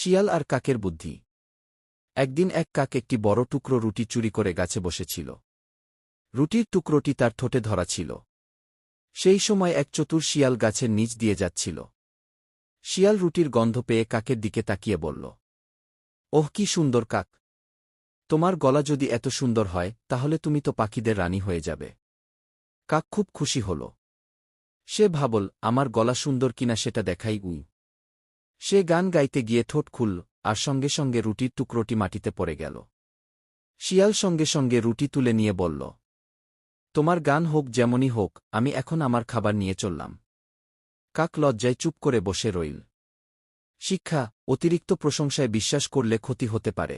শিয়াল আর কাকের বুদ্ধি। একদিন এক কাক একটি বড় টুকরো রুটি চুরি করে গাছে বসেছিল। রুটির টুকরোটি তার ঠোঁটে ধরা ছিল। সেই সময় এক চতুর শিয়াল গাছের নিচ দিয়ে যাচ্ছিল। শিয়াল রুটির গন্ধ পেয়ে কাকের দিকে তাকিয়ে বলল, ওহ, কি সুন্দর কাক! তোমার গলা যদি এত সুন্দর হয় তাহলে তুমি তো পাখিদের রানী হয়ে যাবে। কাক খুব খুশি হল। সে ভাবল, আমার গলা সুন্দর কিনা সেটা দেখাই উই। সে গান গাইতে গিয়ে ঠোঁট খুলল, আর সঙ্গে সঙ্গে রুটির টুকরোটি মাটিতে পড়ে গেল। শিয়াল সঙ্গে সঙ্গে রুটি তুলে নিয়ে বলল, তোমার গান হোক যেমনই হোক, আমি এখন আমার খাবার নিয়ে চললাম। কাক লজ্জায় চুপ করে বসে রইল। শিক্ষা: অতিরিক্ত প্রশংসায় বিশ্বাস করলে ক্ষতি হতে পারে।